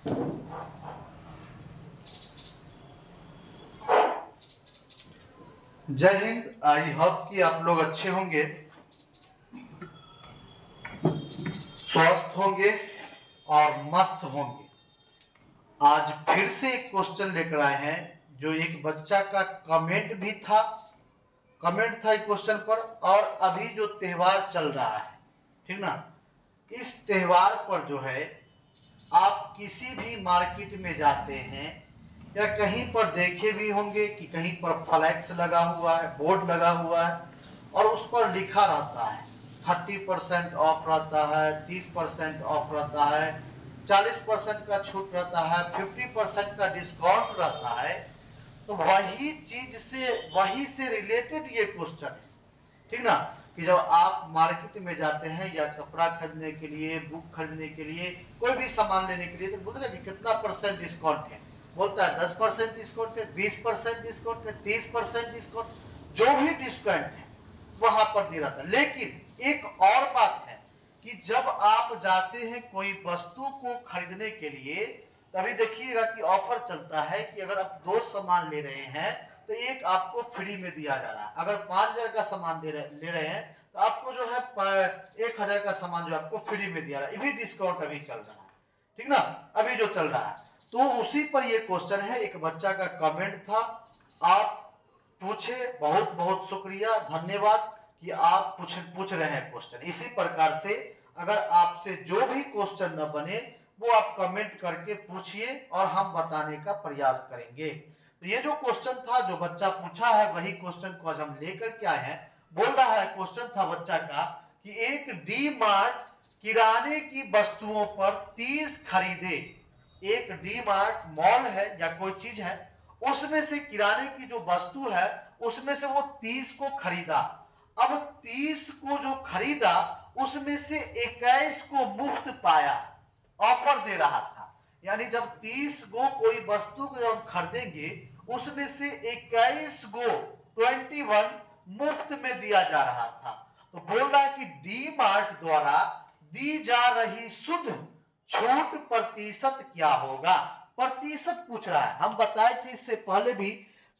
जय Hind. I hope कि आप लोग अच्छे होंगे, स्वस्थ होंगे और मस्त होंगे। आज फिर से एक क्वेश्चन लेकर आए हैं जो एक बच्चा का कमेंट था एक क्वेश्चन पर। और अभी जो त्योहार चल रहा है, ठीक ना, इस त्योहार पर जो है आप किसी भी मार्केट में जाते हैं या कहीं पर देखे भी होंगे कि कहीं पर फ्लैक्स लगा हुआ है, बोर्ड लगा हुआ है और उस पर लिखा रहता है 30% ऑफ रहता है, 30% ऑफ रहता है, 40% का छूट रहता है, 50% का डिस्काउंट रहता है। तो वही से रिलेटेड ये क्वेश्चन है, ठीक ना, कि जब आप मार्केट में जाते हैं या कपड़ा खरीदने के लिए, बुक खरीदने के लिए, कोई भी सामान लेने के लिए, तो बोलते हैं कि कितना परसेंट डिस्काउंट है। बोलता है 10% डिस्काउंट है, 20% डिस्काउंट है, 30% डिस्काउंट, जो भी डिस्काउंट है वहां पर दे रहता है। लेकिन एक और बात है कि जब आप जाते हैं कोई वस्तु को खरीदने के लिए, तभी देखिएगा कि ऑफर चलता है कि अगर आप 2 सामान ले रहे हैं तो एक आपको फ्री में दिया जा रहा है। अगर 5000 का सामान ले रहे हैं तो आपको जो है 1000 का सामान जो आपको फ्री में दिया रहा है। ये भी डिस्काउंट अभी चल रहा है, ठीक ना, अभी जो चल रहा है। तो उसी पर ये क्वेश्चन है, एक बच्चा का कमेंट था, आप पूछे, बहुत बहुत शुक्रिया, धन्यवाद कि आप पूछ रहे हैं क्वेश्चन। इसी प्रकार से अगर आपसे जो भी क्वेश्चन न बने वो आप कमेंट करके पूछिए और हम बताने का प्रयास करेंगे। तो ये जो क्वेश्चन था, जो बच्चा पूछा है, वही क्वेश्चन को आज हम लेकर के आए हैं। बोल रहा है, क्वेश्चन था बच्चा का कि एक डी मार्ट किराने की वस्तुओं पर 30 खरीदे। एक डी मार्ट मॉल है या कोई चीज है, उसमें से किराने की जो वस्तु है उसमें से वो 30 को खरीदा। अब 30 को जो खरीदा उसमें से 21 को मुफ्त पाया, ऑफर दे रहा था। यानी जब 30 गो कोई वस्तु को जब खरीदेंगे उसमें से 21 गो 21 मुफ्त में दिया जा रहा था। तो बोल रहा है कि डी मार्ट द्वारा दी जा रही शुद्ध छूट प्रतिशत क्या होगा। प्रतिशत पूछ रहा है। हम बताए थे इससे पहले भी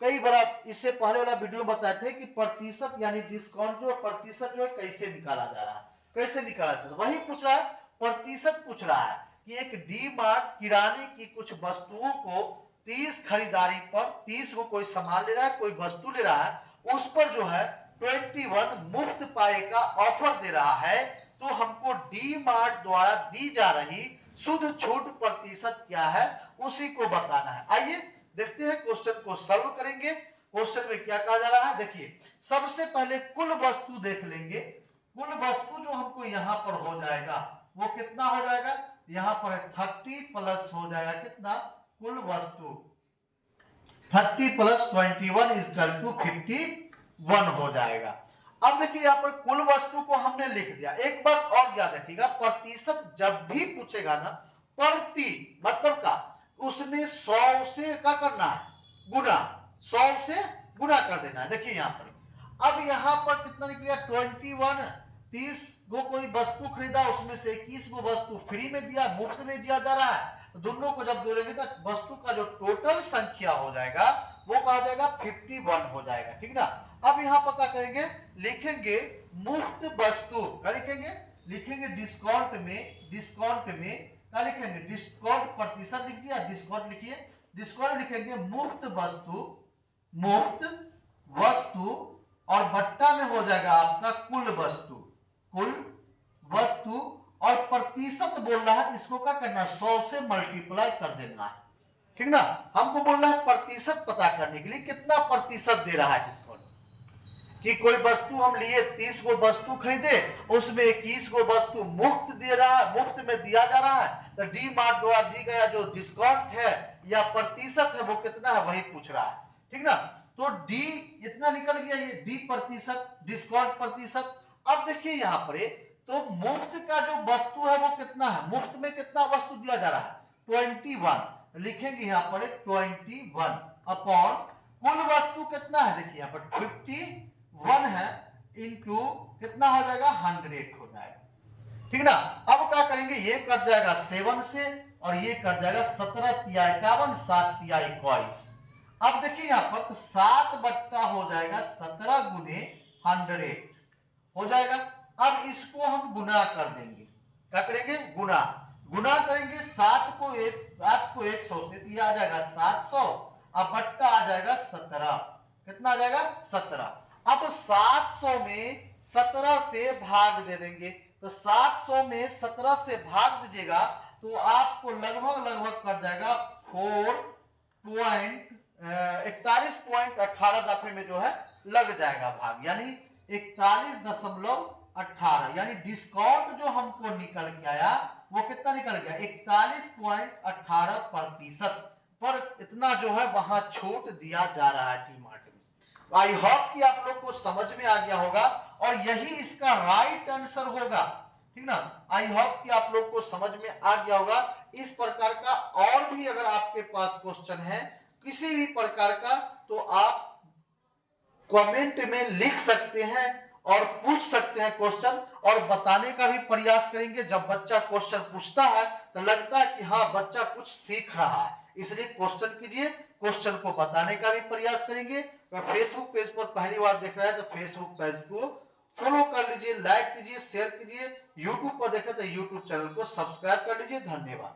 कई बार, इससे पहले वाला वीडियो बताए थे कि प्रतिशत यानी डिस्काउंट जो प्रतिशत जो है कैसे निकाला जा रहा है, कैसे निकाला जाता है। वही पूछ रहा है, प्रतिशत पूछ रहा है कि एक डी मार्ट किराने की कुछ वस्तुओं को 30 खरीदारी पर, 30 को कोई सामान ले रहा है, कोई वस्तु ले रहा है, उस पर जो है 21 मुफ्त पाए का ऑफर दे रहा है। तो हमको डी मार्ट द्वारा दी जा रही शुद्ध छूट प्रतिशत क्या है उसी को बताना है। आइए देखते हैं, क्वेश्चन को सॉल्व करेंगे। क्वेश्चन में क्या कहा जा रहा है, देखिए सबसे पहले कुल वस्तु देख लेंगे। कुल वस्तु जो हमको यहाँ पर हो जाएगा वो कितना हो जाएगा, यहाँ पर 30 प्लस हो जाएगा कितना, कुल वस्तु 30 प्लस 21 इक्वल टू 51 हो जाएगा। अब देखिए यहाँ पर कुल वस्तु को हमने लिख दिया। एक बात और याद रखिएगा, प्रतिशत जब भी पूछेगा ना, प्रति मतलब का उसमें 100 से क्या करना है, गुना, 100 से गुना कर देना है। देखिए यहाँ पर अब यहाँ पर कितना निकलेगा 21, 30 गो कोई वस्तु खरीदा, उसमें से 21 गो वस्तु फ्री में दिया, मुफ्त में दिया जा रहा है। तो दोनों को जब जोड़ेंगे तो वस्तु का जो टोटल संख्या हो जाएगा वो कहा जाएगा 51 हो जाएगा, ठीक ना। अब यहाँ पर क्या करेंगे, लिखेंगे मुफ्त वस्तु, क्या लिखेंगे, लिखेंगे डिस्काउंट में, डिस्काउंट में क्या लिखेंगे, डिस्काउंट प्रतिशत लिखिए, डिस्काउंट लिखिए, डिस्काउंट लिखेंगे मुफ्त वस्तु, मुफ्त वस्तु और बट्टा में हो जाएगा आपका कुल वस्तु, कुल वस्तु और प्रतिशत बोल रहा है, इसको क्या करना है 100 से मल्टीप्लाई कर देना है, ठीक ना। हमको बोल रहा है प्रतिशत पता करने के लिए कितना प्रतिशत दे रहा है डिस्काउंट, कि कोई वस्तु हम लिए 30 गो वस्तु खरीदे, उसमें 21 गो वस्तु मुफ्त दे रहा है, मुफ्त में दिया जा रहा है। तो डी मार्ट द्वारा दी गया जो डिस्काउंट है या प्रतिशत है वो कितना है वही पूछ रहा है, ठीक ना। तो डी इतना निकल गया, ये डी प्रतिशत, डिस्काउंट प्रतिशत। अब देखिए यहाँ पर तो मुफ्त का जो वस्तु है वो कितना है, मुफ्त में कितना वस्तु दिया जा रहा है 21, लिखेंगे यहाँ पर 21 अपॉन कुल वस्तु कितना है, देखिए यहाँ पर 51 है, इंटू कितना हो जाएगा 100 हो जाएगा, ठीक ना। अब क्या करेंगे, ये कट जाएगा 7 से और ये कट जाएगा 17 तिया 51, 7 तिया 21। अब देखिए यहाँ पर तो 7 बट्टा हो जाएगा 17 गुने 100 हो जाएगा। अब इसको हम गुना कर देंगे, क्या करेंगे, गुना। गुना करेंगे 7 को 100 से, तो आ जाएगा 700, अब बट्टा आ जाएगा 17, कितना आ जाएगा 17। अब 700 में 17 से भाग दे देंगे, तो 700 में 17 से भाग दीजिएगा तो आपको लगभग कर जाएगा 41.18 दफे में जो है लग जाएगा भाग, यानी 41.18, यानी डिस्काउंट जो हमको निकल के आया वो कितना निकल गया, 41.18% पर इतना जो है वहां छूट दिया जा रहा है टी मार्ट में। आई होप कि आप लोग को समझ में आ गया होगा और यही इसका राइट आंसर होगा, ठीक ना। आई होप कि आप लोग को समझ में आ गया होगा। इस प्रकार का और भी अगर आपके पास क्वेश्चन है किसी भी प्रकार का, तो आप कमेंट में लिख सकते हैं और पूछ सकते हैं क्वेश्चन, और बताने का भी प्रयास करेंगे। जब बच्चा क्वेश्चन पूछता है तो लगता है कि हाँ बच्चा कुछ सीख रहा है, इसलिए क्वेश्चन कीजिए, क्वेश्चन को बताने का भी प्रयास करेंगे। तो फेसबुक पेज पर पहली बार देख रहे हैं तो फेसबुक पेज को फॉलो कर लीजिए, लाइक कीजिए, शेयर कीजिए। यूट्यूब पर देखें तो यूट्यूब चैनल को सब्सक्राइब कर लीजिए। धन्यवाद।